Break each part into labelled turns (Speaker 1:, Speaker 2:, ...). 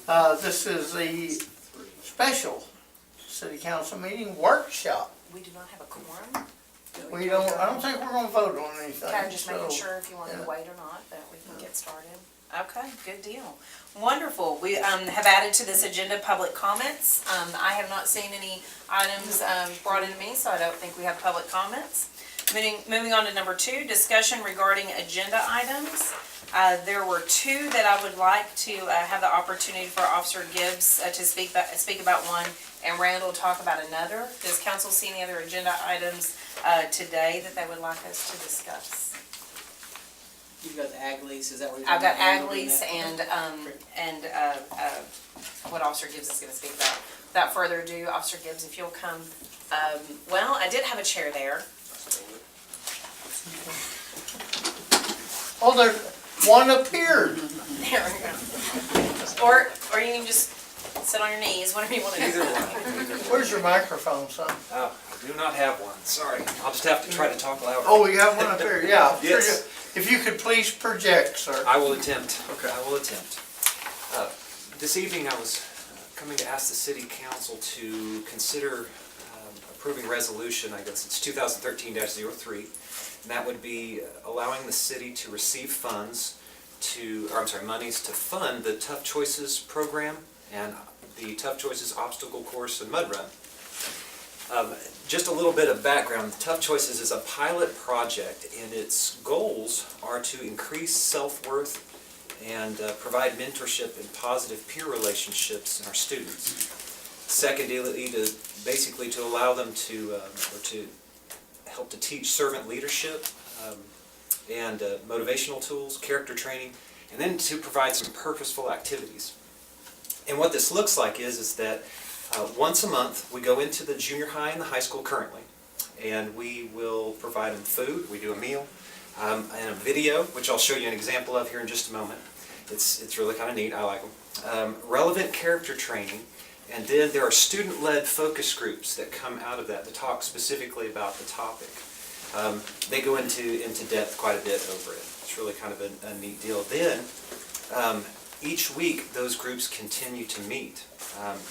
Speaker 1: This is the special city council meeting workshop.
Speaker 2: We do not have a quorum.
Speaker 1: I don't think we're gonna vote on anything.
Speaker 2: Okay, I'm just making
Speaker 1: so,
Speaker 2: sure if you want to
Speaker 1: yeah.
Speaker 2: wait or not, that we can get started. Okay, good deal. Wonderful. We have added to this agenda public comments. I have not seen any items brought into me, so I don't think we have public comments. Moving on to number 2, discussion regarding agenda items. There were 2 that I would like to have the opportunity for Officer Gibbs to speak about one, and Randall talk about another. Does council see any other agenda items today that they would like us to discuss?
Speaker 3: You've got the ag lease, is that what you're
Speaker 2: I've got
Speaker 3: talking
Speaker 2: ag lease and what Officer Gibbs is going to speak about. Without further ado, Officer Gibbs, if you'll come. Well, I did have a chair there.
Speaker 1: Oh, there's one appeared.
Speaker 2: There we go. Or you can just sit on your knees, whatever you want to do.
Speaker 4: Either one.
Speaker 1: Where's your microphone, son?
Speaker 4: I do not have one, sorry. I'll just have to try to talk louder.
Speaker 1: Oh, you have one up here, yeah.
Speaker 4: Yes.
Speaker 1: If you could please project, sir.
Speaker 4: I will attempt. Okay. I will attempt. This evening I was coming to ask the City Council to consider approving resolution, I guess it's 2013-03, and that would be allowing the city to receive funds monies to fund the Tough Choices program and the Tough Choices obstacle course and mud run. Just a little bit of background. Tough Choices is a pilot project, and its goals are to increase self-worth and provide mentorship and positive peer relationships in our students. Secondly, to allow them to help to teach servant leadership and motivational tools, character training, and then to provide some purposeful activities. And what this looks like is that once a month we go into the junior high and the high school currently, and we will provide them food. We do a meal and a video, which I'll show you an example of here in just a moment. It's really kind of neat. I like them. Relevant character training, and then there are student-led focus groups that come out of that to talk specifically about the topic. They go into depth quite a bit over it. It's really kind of a neat deal. Then each week those groups continue to meet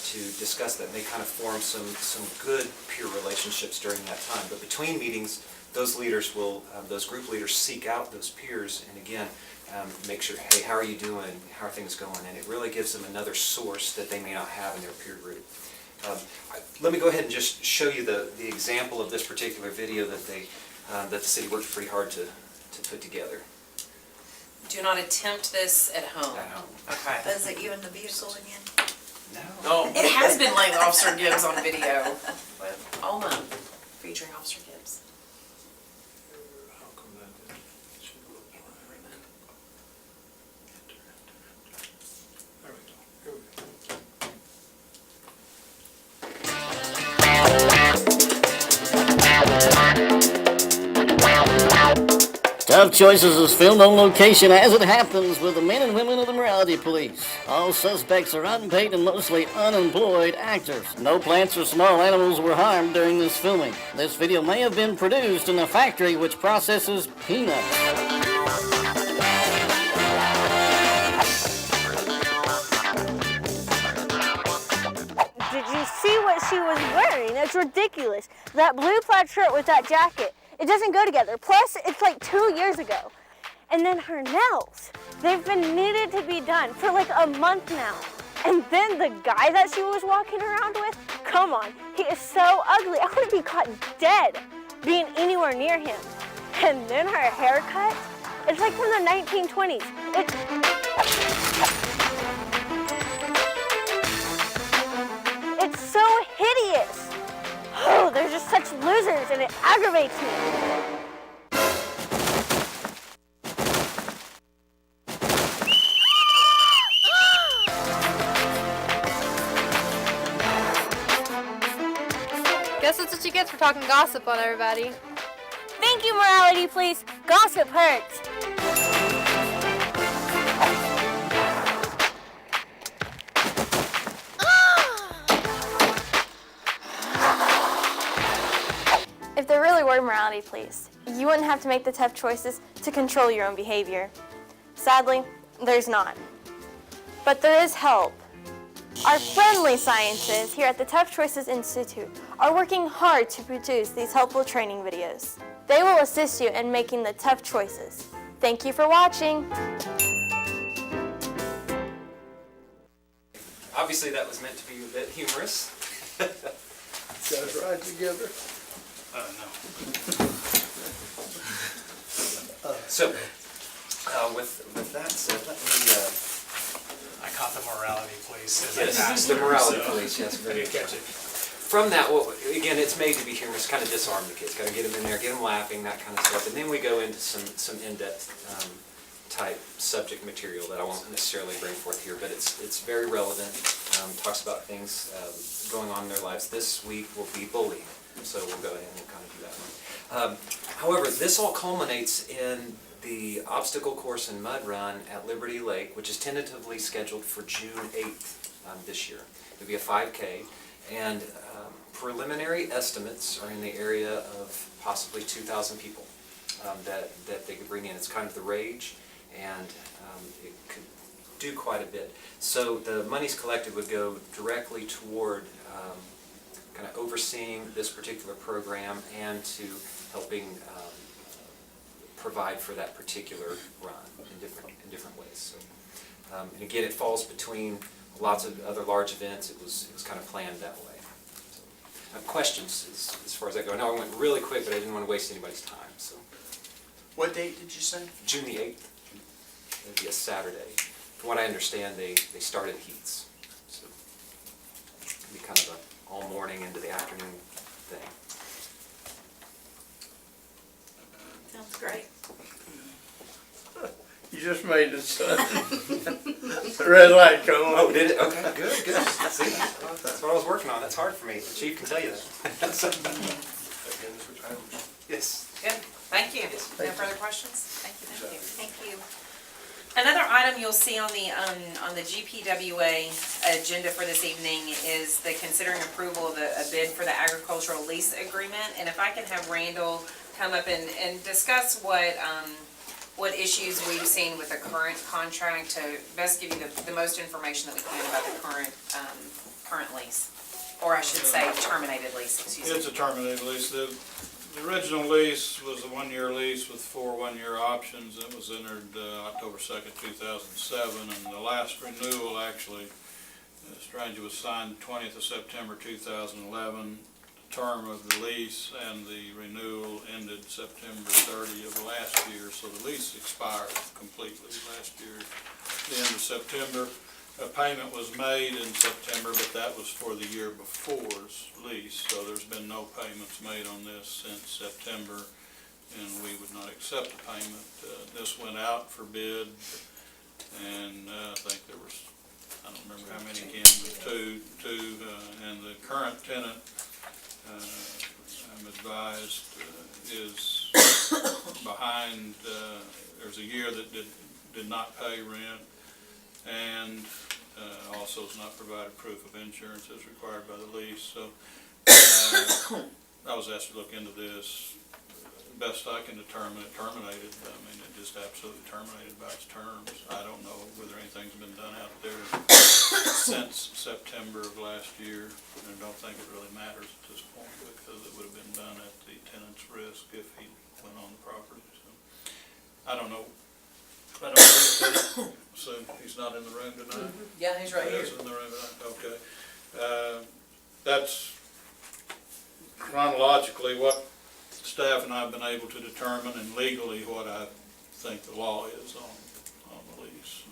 Speaker 4: to discuss that. And they kind of form some good peer relationships during that time. But between meetings, those leaders those group leaders seek out those peers and again make sure, hey, how are you doing? How are things going? And it really gives them another source that they may not have in their peer group. Let me go ahead and just show you the example of this particular video that the city worked pretty hard to put together.
Speaker 2: Do not attempt this at home.
Speaker 4: At home.
Speaker 2: Okay.
Speaker 5: Is it you in the vehicle again?
Speaker 4: No.
Speaker 2: It has been laying Officer Gibbs on video all month, featuring Officer Gibbs.
Speaker 6: Tough Choices is filmed on location as it happens with the men and women of the morality police. All suspects are unpaid and mostly unemployed actors. No plants or small animals were harmed during this filming. This video may have been produced in a factory which processes peanuts.
Speaker 7: Did you see what she was wearing? It's ridiculous. That blue plaid shirt with that jacket, it doesn't go together. Plus, it's like 2 years ago. And then her nails, they've been needed to be done for like a month now. And then the guy that she was walking around with, come on, he is so ugly. I would be caught dead being anywhere near him. And then her haircut, it's like from the 1920s. It's so hideous. Oh, they're just such losers and it aggravates me.
Speaker 8: Guess that's what you get for talking gossip on everybody.
Speaker 7: Thank you, morality police. Gossip hurts.
Speaker 8: If there really were morality police, you wouldn't have to make the tough choices to control your own behavior. Sadly, there's not. But there is help. Our friendly scientists here at the Tough Choices Institute are working hard to produce these helpful training videos. They will assist you in making the tough choices. Thank you for watching.
Speaker 4: Obviously, that was meant to be a bit humorous.
Speaker 1: Guys ride together.
Speaker 4: So, with that said, let me,
Speaker 5: I caught the morality police as I
Speaker 4: yes,
Speaker 5: passed
Speaker 4: the
Speaker 5: through,
Speaker 4: morality
Speaker 5: so-
Speaker 4: police, yes, very
Speaker 5: Didn't
Speaker 4: good.
Speaker 5: catch it.
Speaker 4: From that, well, again, it's made to be humorous, kind of disarm the kids, got to get them in there, get them laughing, that kind of stuff. And then we go into some in-depth type subject material that I won't necessarily bring forth here, but it's very relevant, talks about things going on in their lives. This week will be bullying, so we'll go ahead and we'll kind of do that one. However, this all culminates in the obstacle course and mud run at Liberty Lake, which is tentatively scheduled for June 8th this year. It'll be a 5K, and preliminary estimates are in the area of possibly 2,000 people that they could bring in. It's kind of the rage, and it could do quite a bit. So the monies collected would go directly toward kind of overseeing this particular program and to helping provide for that particular run in different ways. So, and again, it falls between lots of other large events. It was kind of planned that way. So, questions as far as that go? I know I went really quick, but I didn't want to waste anybody's time. So,
Speaker 9: What date did you say?
Speaker 4: June the 8th. It'll be a Saturday. From what I understand, they started heats. So it'll be kind of a all morning into the afternoon thing.
Speaker 2: Sounds great.
Speaker 1: You just made the sun. The red light come on.
Speaker 4: Oh, did it? Okay, good. See, that's what I was working on. That's hard for me. The chief can tell you that. So, yes.
Speaker 2: Good, thank you. No further questions? Thank you. Thank you. Another item you'll see on the GPWA agenda for this evening is the considering approval of a bid for the agricultural lease agreement. And if I can have Randall come up and discuss what issues we've seen with the current contract to best give you the most information that we can about the current lease. Or I should say terminated lease, excuse me.
Speaker 10: It's a terminated lease. The original lease was a one-year lease with 4 one-year options. It was entered October 2nd, 2007, and the last renewal actually, strange, was signed 20th of September 2011. The term of the lease and the renewal ended September 30 of last year, so the lease expired completely last year, the end of September. A payment was made in September, but that was for the year before's lease, so there's been no payments made on this since September, and we would not accept the payment. This went out for bid, and I think there was, I don't remember how many again, but two, and the current tenant, I'm advised, is behind. There's a year that did not pay rent, and also has not provided proof of insurance as required by the lease. So I was asked to look into this. The best I can determine, it terminated. I mean, it just absolutely terminated by its terms. I don't know whether anything's been done out there since September of last year. And I don't think it really matters at this point because it would have been done at the tenant's risk if he went on the property. So I don't know. I don't know. So he's not in the room tonight?
Speaker 3: Yeah, he's right
Speaker 10: He
Speaker 3: here.
Speaker 10: is in the room tonight, okay. That's chronologically what staff and I have been able to determine, and legally what I think the law is on the lease.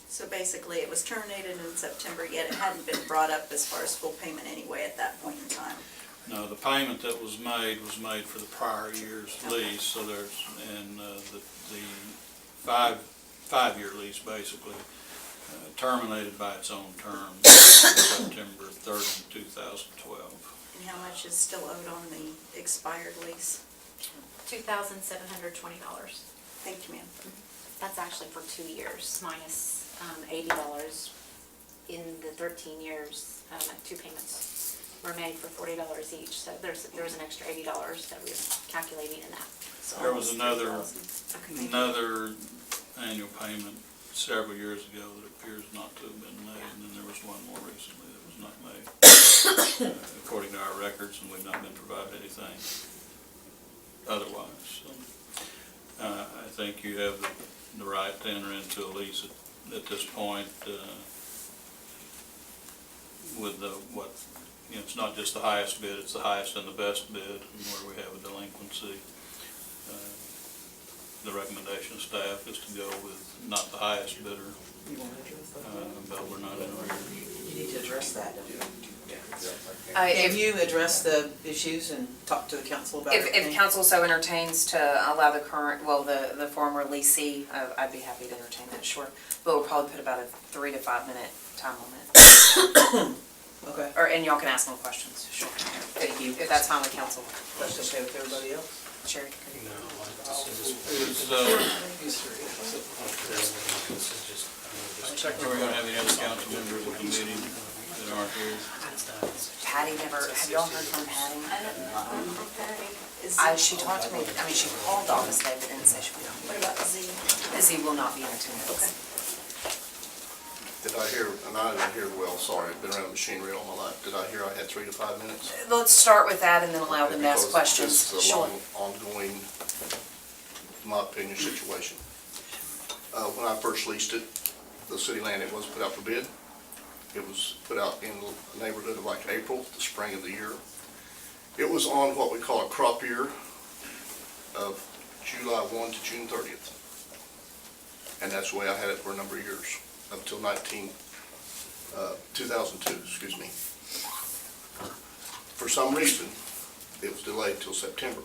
Speaker 11: So basically, it was terminated in September, yet it hadn't been brought up as far as full payment anyway at that point in time.
Speaker 10: No, the payment that was made for the prior year's lease, so there's, and the five-year lease basically terminated by its own terms September 3rd, 2012.
Speaker 11: And how much is still owed on the expired lease?
Speaker 12: $2,720.
Speaker 11: Thank you, ma'am.
Speaker 12: That's actually for 2 years, minus $80 in the 13 years. 2 payments were made for $40 each, so there was an extra $80 that we were calculating in that.
Speaker 11: So
Speaker 10: There was
Speaker 11: almost
Speaker 10: another
Speaker 11: $3,000.
Speaker 10: annual payment several years ago that appears not to have been made, and then there was one more recently. recently that was not made, according to our records, and we've not been provided anything otherwise. So, I think you have the right to enter into a lease at this point, with it's not just the highest bid, it's the highest and the best bid, and where we have a delinquency. The recommendation of staff is to go with not the highest bidder,
Speaker 3: You want to address that?
Speaker 10: but we're not in arrears.
Speaker 3: You need to address that.
Speaker 2: If,
Speaker 3: Have you addressed the issues and talked to the council about it?
Speaker 2: if council so entertains to allow the current, well, the former leasee, I'd be happy to entertain that, sure. But we'll probably put about a 3 to 5 minute time limit.
Speaker 3: Okay,
Speaker 2: And y'all can ask them questions, sure.
Speaker 3: thank you.
Speaker 2: If that's fine with council.
Speaker 3: That's okay with everybody else?
Speaker 2: Sherry?
Speaker 5: No,
Speaker 10: Is,
Speaker 5: this is just.
Speaker 10: are we gonna have any other council members at the meeting that aren't here?
Speaker 2: Patty never, have y'all heard from Patty?
Speaker 11: I don't know from Patty.
Speaker 2: She talked to me, I mean, she called the office today, but didn't say she would not.
Speaker 11: What about Z?
Speaker 2: Z will not be in attendance.
Speaker 11: Okay.
Speaker 9: Did I hear, and I didn't hear well, sorry, I've been around machinery all my life. Did I hear I had 3 to 5 minutes?
Speaker 2: Let's start with that and then allow them to ask
Speaker 9: Because
Speaker 2: questions.
Speaker 9: This is a
Speaker 2: Sure.
Speaker 9: long, ongoing, in my opinion, situation. When I first leased it, the city land, it was put out for bid. It was put out in the neighborhood of like April, the spring of the year. It was on what we call a crop year of July 1 to June 30th. And that's the way I had it for a number of years, up till 2002, excuse me. For some reason, it was delayed till September.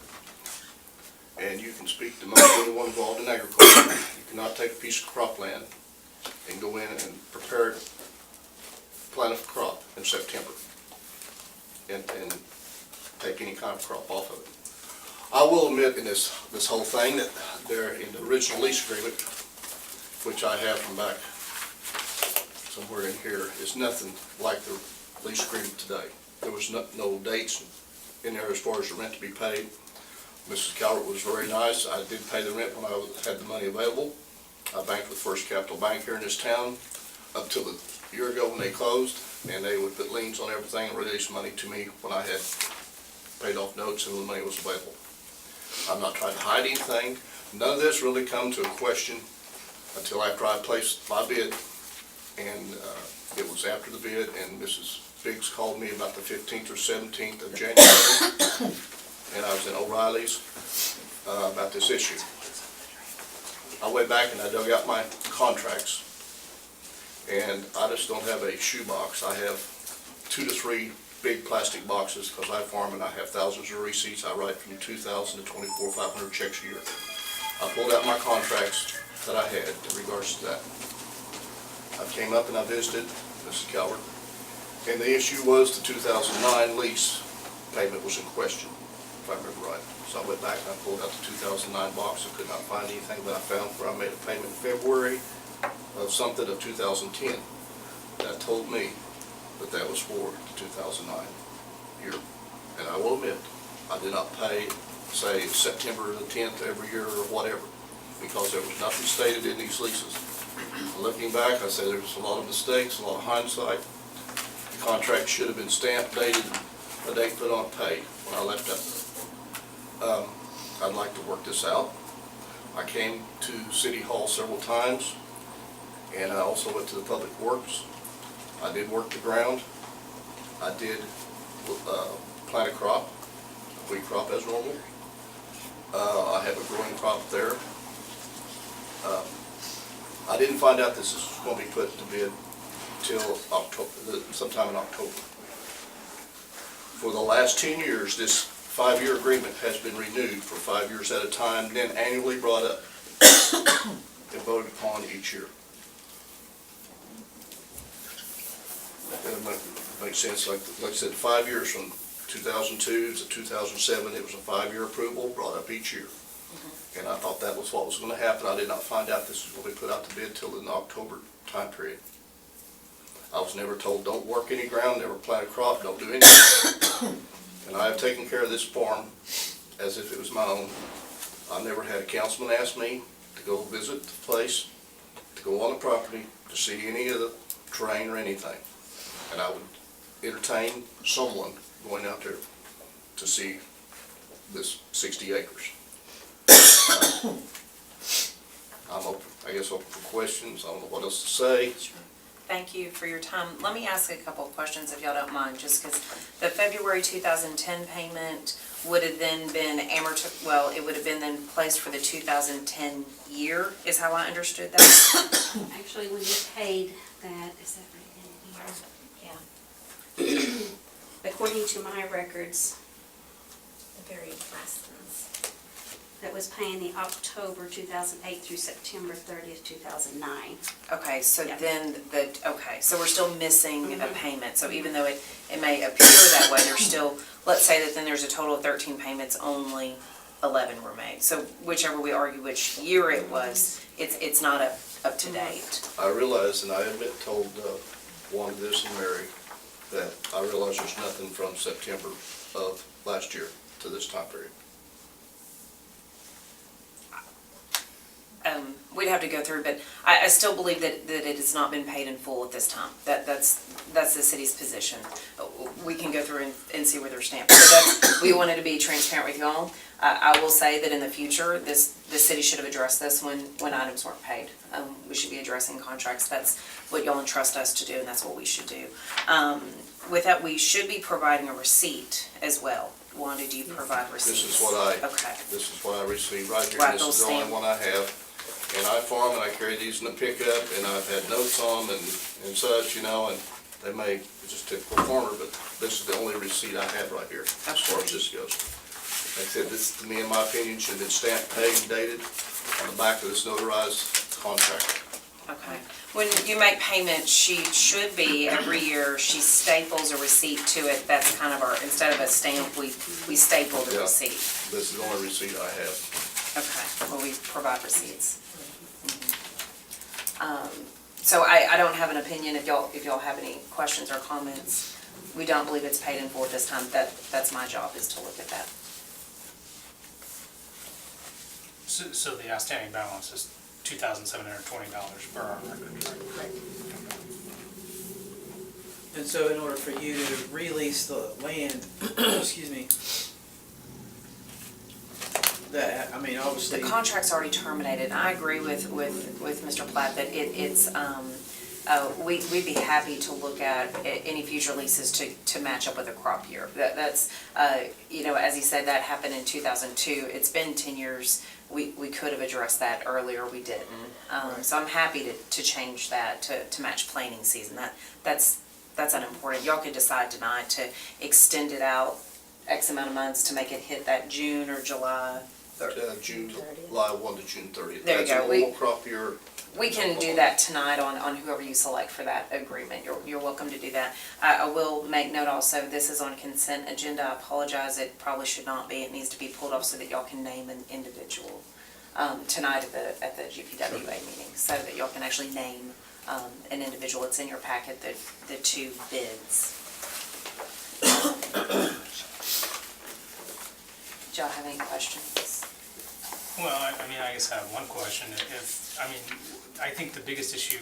Speaker 9: And you can speak to most anyone involved in agriculture. You cannot take a piece of cropland and go in and prepare it, plant a crop in September and take any kind of crop off of it. I will admit in this whole thing that there in the original lease agreement, which I have from back somewhere in here, is nothing like the lease agreement today. There was no dates in there as far as the rent to be paid. Mrs. Calvert was very nice. I did pay the rent when I had the money available. I banked with First Capital Bank here in this town up till a year ago when they closed, and they would put liens on everything and release money to me when I had paid off notes and the money was available. I'm not trying to hide anything. None of this really come to a question until after I placed my bid, and it was after the bid, and Mrs. Biggs called me about the 15th or 17th of January, and I was in O'Reilly's about this issue. I went back and I dug out my contracts, and I just don't have a shoebox. I have 2 to 3 big plastic boxes because I farm and I have thousands of receipts. I write from 2,000 to 24,500 checks a year. I pulled out my contracts that I had in regards to that. I came up and I visited Mrs. Calvert, and the issue was the 2009 lease payment was in question, if I remember right. So I went back and I pulled out the 2009 box. I could not find anything, but I found where I made a payment in February of something of 2010. That told me that that was for the 2009 year. And I will admit, I did not pay, say, September the 10th every year or whatever, because there was nothing stated in these leases. Looking back, I say there was a lot of mistakes, a lot of hindsight. The contract should have been stamped, dated, a date put on pay when I left that. I'd like to work this out. I came to City Hall several times, and I also went to the Public Works. I did work the ground. I did plant a crop, wheat crop as normal. I have a growing crop there. I didn't find out this was going to be put to bid till October, sometime in October. For the last 10 years, this 5-year agreement has been renewed for 5 years at a time, then annually brought up and voted upon each year. That makes sense. Like I said, 5 years from 2002 to 2007, it was a 5-year approval brought up each year. And I thought that was what was going to happen. I did not find out this was going to be put out to bid till in the October time period. I was never told, don't work any ground, never plant a crop, don't do anything. And I have taken care of this farm as if it was my own. I never had a councilman ask me to go visit the place, to go on the property, to see any of the terrain or anything. and I would entertain someone going out there to see this 60 acres. I'm open, I guess open for questions. I don't know what else to say.
Speaker 2: Thank you for your time. Let me ask a couple of questions if y'all don't mind, just because the February 2010 payment would have then been it would have been then placed for the 2010 year, is how I understood that?
Speaker 13: Actually, when you paid that, is that right in here? Yeah. According to my records, the very last ones, that was paying the October 2008 through September 30th, 2009.
Speaker 2: Okay, so
Speaker 13: Yeah.
Speaker 2: then so we're still missing a payment. So even though it may appear that way, there's still, let's say that then there's a total of 13 payments, only 11 were made. So whichever we argue which year it was, it's not up to date.
Speaker 9: I realize, and I admit, told Wanda this and Mary, that I realize there's nothing from September of last year to this time period.
Speaker 2: We'd have to go through, but I still believe that it has not been paid in full at this time. That's the city's position. We can go through and see where they're stamped. So we wanted to be transparent with y'all. I will say that in the future, the city should have addressed this when items weren't paid. We should be addressing contracts. That's what y'all entrust us to do, and that's what we should do. With that, we should be providing a receipt as well. Wanda, do you provide receipts?
Speaker 9: This is what I received right here.
Speaker 2: Right,
Speaker 9: This is
Speaker 2: those
Speaker 9: the only
Speaker 2: stamp-
Speaker 9: one I have. And I farm and I carry these in the pickup and I've had notes on them and such, you know, and they may, it's just typical farmer, but this is the only receipt I have right here as far as this goes. Like I said, this, to me, in my opinion, should have been stamped, paid, and dated on the back of this notarized contract.
Speaker 2: Okay. When you make payments, she should be, every year, she staples a receipt to it. That's kind of our, instead of a stamp, we staple the
Speaker 9: Yeah.
Speaker 2: receipt.
Speaker 9: This is the only receipt I have.
Speaker 2: Okay, well, we provide receipts. So I don't have an opinion. If y'all have any questions or comments, we don't believe it's paid in full at this time. That's my job, is to look at that.
Speaker 5: So the outstanding balance is $2,720 per our records, right?
Speaker 3: And so in order for you to release the land, excuse me, that, I mean, obviously.
Speaker 2: The contract's already terminated. I agree with Mr. Platt that we'd be happy to look at any future leases to match up with a crop year. That's, you know, as he said, that happened in 2002. It's been 10 years. We could have addressed that earlier. We didn't. So I'm happy to change that to match planting season. That's unimportant. Y'all could decide tonight to extend it out X amount of months to make it hit that June or July.
Speaker 9: July 1 to June 30th.
Speaker 2: There you go.
Speaker 9: That's a normal crop year.
Speaker 2: We can do that tonight on whoever you select for that agreement. You're welcome to do that. I will make note also, this is on consent agenda. I apologize, it probably should not be. It needs to be pulled off so that y'all can name an individual tonight at the GPWA meeting, so that y'all can actually name an individual. It's in your packet, the two bids. Do y'all have any questions?
Speaker 5: Well, I mean, I guess I have one question. I think the biggest issue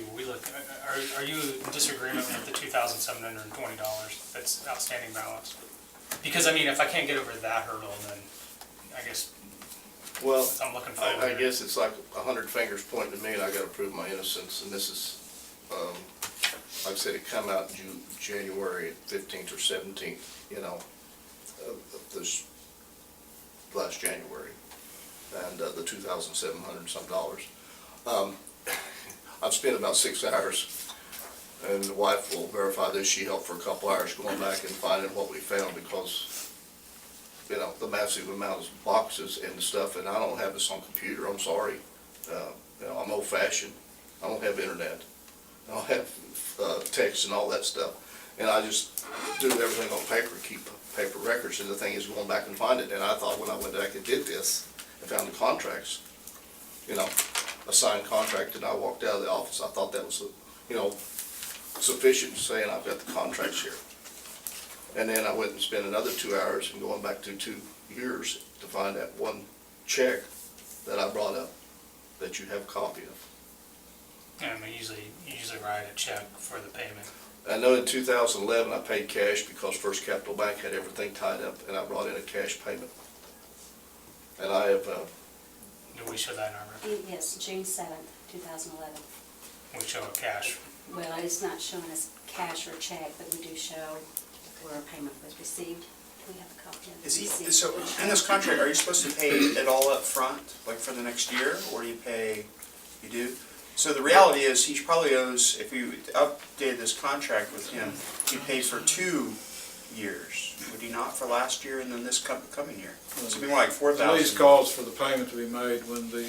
Speaker 5: are you in disagreement with the $2,720 that's outstanding balance? Because, I mean, if I can't get over that hurdle, then I guess
Speaker 9: Well,
Speaker 5: I'm looking for.
Speaker 9: I guess it's like 100 fingers pointing to me and I gotta prove my innocence, and this is, like I said, it come out January 15th or 17th, you know, of this last January, and the $2,700 some dollars. I've spent about 6 hours, and the wife will verify this, she helped for a couple hours going back and finding what we found, because, you know, the massive amount of boxes and stuff, and I don't have this on computer, I'm sorry. You know, I'm old fashioned, I don't have internet, I don't have text and all that stuff, and I just do everything on paper, keep paper records, and the thing is going back and find it, and I thought when I went back and did this, and found the contracts, you know, a signed contract, and I walked out of the office, I thought that was, you know, sufficient, saying I've got the contracts here. And then I went and spent another 2 hours and going back to 2 years to find that one check that I brought up that you have a copy of.
Speaker 5: And you usually write a check for the payment.
Speaker 9: I know in 2011, I paid cash because First Capital Bank had everything tied up, and I brought in a cash payment. And I have,
Speaker 5: Do we show that in our record?
Speaker 13: Yes, June 7th, 2011.
Speaker 5: We show a cash.
Speaker 13: Well, it's not showing us cash or check, but we do show where a payment was received. Do we have a copy of the
Speaker 14: Is he,
Speaker 13: receipt?
Speaker 14: so in this contract, are you supposed to pay it all up front, like for the next year, or do you pay, you do? So the reality is, he probably owes, if you updated this contract with him, he paid for 2 years, would he not, for last year and then this coming year? So it'd be more like
Speaker 10: The
Speaker 14: 4,000.
Speaker 10: lease calls for the payment to be made when the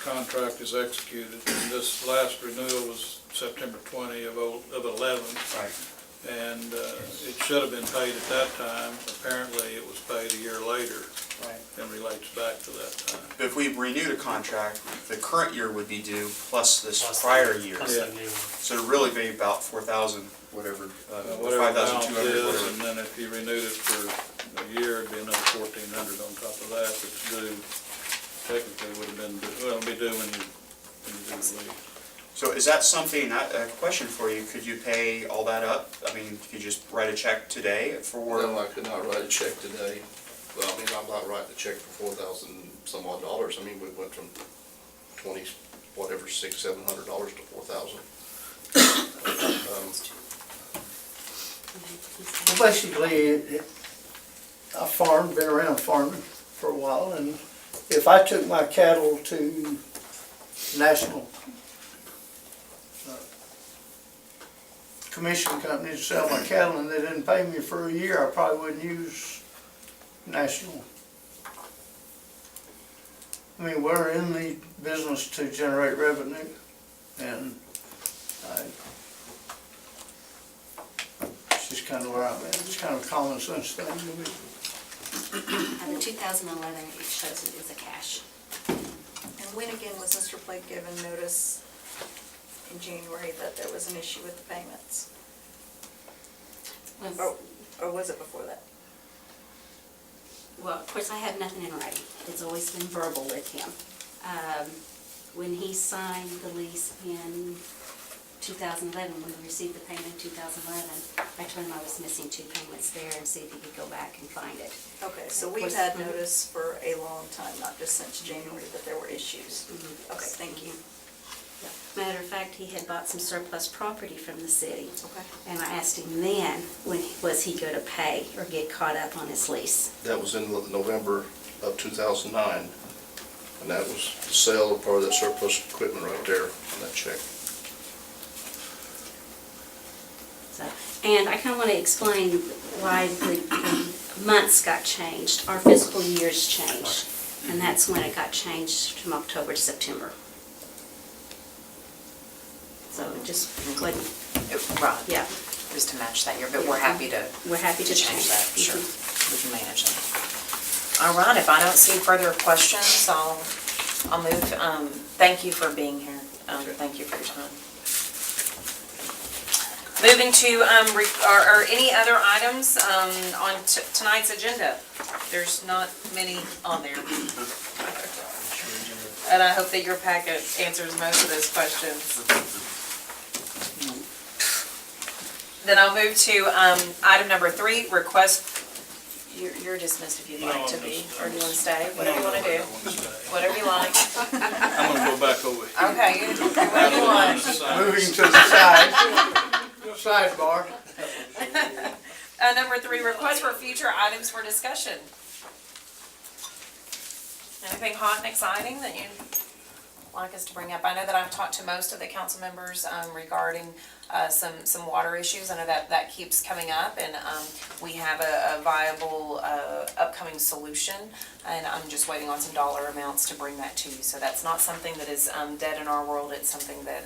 Speaker 10: contract is executed. And this last renewal was September 20 of 11.
Speaker 14: Right.
Speaker 10: And it should have been paid at that time. Apparently, it was paid a year later.
Speaker 14: Right.
Speaker 10: And relates back to that time.
Speaker 14: But if we renewed a contract, the current year would be due plus this
Speaker 5: Plus
Speaker 14: prior
Speaker 5: the-
Speaker 14: year.
Speaker 5: Plus
Speaker 10: Yeah.
Speaker 5: the new one.
Speaker 14: So it'd really be about 4,000, whatever,
Speaker 10: Whatever balance
Speaker 14: 5,200,
Speaker 10: is,
Speaker 14: whatever.
Speaker 10: and then if you renewed it for a year, it'd be another 1,400 on top of that. It's due, technically would have been, well, it'll be due when you do the lease.
Speaker 14: So is that something, a question for you, could you pay all that up? I mean, could you just write a check today for?
Speaker 9: well, I could not write a check today. Well, I mean, I'm not writing a check for 4,000 some odd dollars. I mean, we went from 20, whatever, $600-700 to 4,000.
Speaker 1: Well, basically, I farmed, been around farming for a while, and if I took my cattle to national commission company to sell my cattle and they didn't pay me for a year, I probably wouldn't use national. I mean, we're in the business to generate revenue, and it's just kind of where I'm at. It's kind of a common sense thing to me.
Speaker 13: The 2011, it shows it is a cash.
Speaker 11: And when again was Mr. Blake given notice in January that there was an issue with the payments? Or was it before that?
Speaker 13: Well, of course, I have nothing in writing. It's always been verbal with him. When he signed the lease in 2011, when we received the payment in 2011, I told him I was missing 2 payments there and see if he could go back and find it.
Speaker 11: Okay, so we've had notice for a long time, not just since January, that there were issues. Okay, thank you.
Speaker 13: Matter of fact, he had bought some surplus property from the city.
Speaker 11: Okay.
Speaker 13: And I asked him then, when was he going to pay or get caught up on his lease?
Speaker 9: That was in November of 2009, and that was the sale of part of that surplus equipment right there on that check.
Speaker 13: So, and I kind of want to explain why the months got changed. Our fiscal years changed, and that's when it got changed from October to September. So it just wasn't,
Speaker 2: Right,
Speaker 13: yeah,
Speaker 2: just to match that year, but we're happy to
Speaker 13: we're happy to
Speaker 2: change that,
Speaker 13: change.
Speaker 2: sure. We can manage that. All right, if I don't see further questions, I'll move. Thank you for being here. Thank you for your time. Moving to, are any other items on tonight's agenda? There's not many on there. And I hope that your packet answers most of those questions. Then I'll move to item number 3, request, you're dismissed if you'd like to be, or do you want to stay? Whatever you want to do. Whatever you like.
Speaker 10: I'm gonna go back over here.
Speaker 2: Okay, you do whatever you want.
Speaker 1: Moving to the side, sidebar.
Speaker 2: Number 3, request for future items for discussion. Anything hot and exciting that you'd like us to bring up? I know that I've talked to most of the council members regarding some water issues. I know that keeps coming up, and we have a viable upcoming solution, and I'm just waiting on some dollar amounts to bring that to you. So that's not something that is dead in our world. It's something that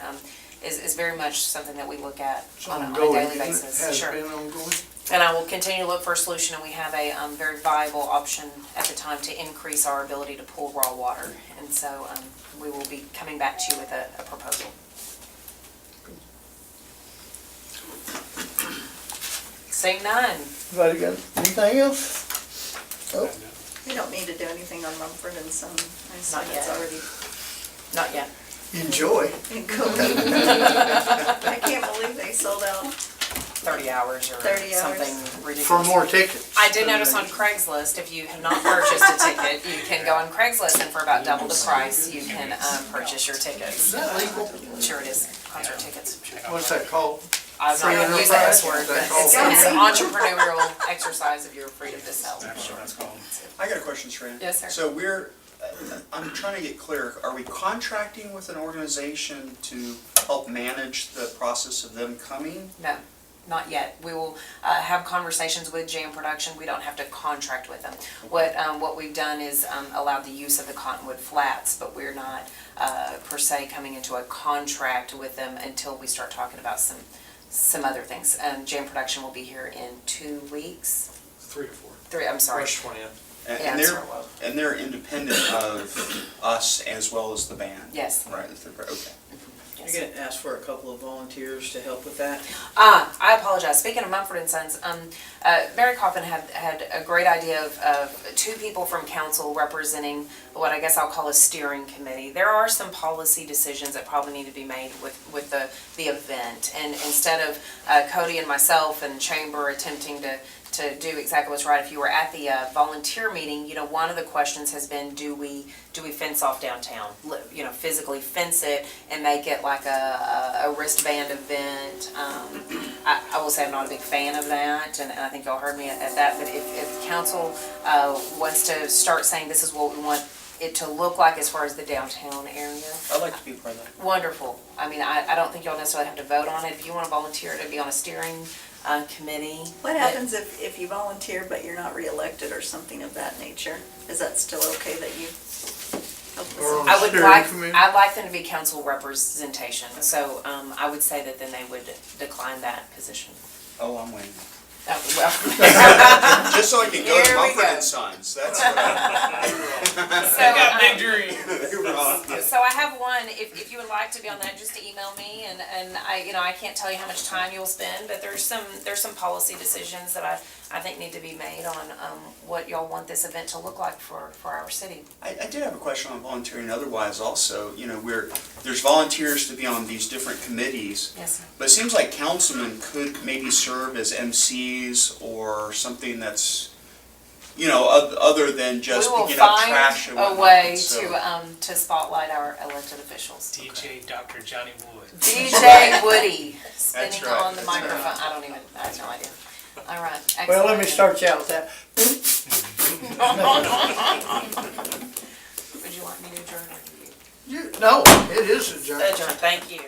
Speaker 2: is very much something that we look at on a daily basis.
Speaker 1: Has
Speaker 2: Sure.
Speaker 1: been ongoing.
Speaker 2: And I will continue to look for a solution, and we have a very viable option at the time to increase our ability to pull raw water. And so we will be coming back to you with a proposal. Seeing none.
Speaker 1: Anybody got anything else? Oh,
Speaker 11: We don't need to do anything on Mumford and Son. I assume
Speaker 2: Not
Speaker 11: it's
Speaker 2: yet.
Speaker 11: already
Speaker 2: Not yet.
Speaker 1: enjoy.
Speaker 11: in code. I can't believe they sold out
Speaker 2: 30 hours or
Speaker 11: 30 hours.
Speaker 2: something ridiculous.
Speaker 1: For more tickets.
Speaker 2: I did notice on Craigslist, if you have not purchased a ticket, you can go on Craigslist and for about double the price, you can purchase your tickets.
Speaker 1: Is that legal?
Speaker 2: Sure it is, concert tickets.
Speaker 1: What's that called?
Speaker 2: I'm not
Speaker 1: Free
Speaker 2: gonna use that S
Speaker 1: enterprise?
Speaker 2: word, but
Speaker 1: That's
Speaker 2: it's
Speaker 1: all.
Speaker 2: an entrepreneurial exercise of your freedom to sell.
Speaker 5: That's what that's called.
Speaker 14: I got a question, Sran.
Speaker 2: Yes, sir.
Speaker 14: So I'm trying to get clear, are we contracting with an organization to help manage the process of them coming?
Speaker 2: No, not yet. We will have conversations with Jam Production. We don't have to contract with them. What we've done is allowed the use of the Cottonwood Flats, but we're not per se coming into a contract with them until we start talking about some other things. Jam Production will be here in 2 weeks.
Speaker 4: 3 to 4.
Speaker 2: 3, I'm sorry.
Speaker 4: March 20th.
Speaker 14: And
Speaker 2: Yeah,
Speaker 14: they're independent of us as well as the band?
Speaker 2: Yes.
Speaker 14: Right, okay.
Speaker 3: You're gonna ask for a couple of volunteers to help with that?
Speaker 2: I apologize. Speaking of Mumford and Sons, Barry Coffin had a great idea of 2 people from council representing what I guess I'll call a steering committee. There are some policy decisions that probably need to be made with the event. And instead of Cody and myself and Chamber attempting to do exactly what's right, if you were at the volunteer meeting, you know, one of the questions has been, do we fence off downtown? You know, physically fence it and make it like a wristband event. I will say I'm not a big fan of that, and I think y'all heard me at that, but if council wants to start saying this is what we want it to look like as far as the downtown area.
Speaker 14: I'd like to be part of that.
Speaker 2: Wonderful. I mean, I don't think y'all necessarily have to vote on it. If you want to volunteer to be on a steering committee.
Speaker 11: What happens if you volunteer but you're not reelected or something of that nature? Is that still okay that you help
Speaker 1: Or
Speaker 11: with?
Speaker 1: on a steering committee?
Speaker 2: I'd like them to be council representation, so I would say that then they would decline that position.
Speaker 14: Oh, I'm waiting.
Speaker 2: Well.
Speaker 14: Just so I can go
Speaker 2: Here
Speaker 14: to
Speaker 2: we
Speaker 14: Mumford
Speaker 2: go.
Speaker 14: and Sons, that's what
Speaker 2: I
Speaker 5: got big dreams.
Speaker 2: So I have one, if you would like to be on that, just email me, and I can't tell you how much time you'll spend, but there's some policy decisions that I think need to be made on what y'all want this event to look like for our city.
Speaker 14: I did have a question on volunteering otherwise also. You know, there's volunteers to be on these different committees,
Speaker 2: Yes, sir.
Speaker 14: but it seems like councilmen could maybe serve as MCs or something that's, you know, other than just picking up trash and
Speaker 2: We will
Speaker 14: whatnot.
Speaker 2: find a way
Speaker 14: So-
Speaker 2: to spotlight our elected officials.
Speaker 5: DJ Dr. Johnny Wood.
Speaker 2: DJ Woody, spinning
Speaker 14: right,
Speaker 2: on the
Speaker 14: that's
Speaker 2: microphone.
Speaker 14: right.
Speaker 2: I have no idea. All right, excellent.
Speaker 1: Well, let me start you out with that.
Speaker 2: Would you like me to adjourn or do you?
Speaker 1: No, it is adjourned.
Speaker 2: Adjourn, thank you.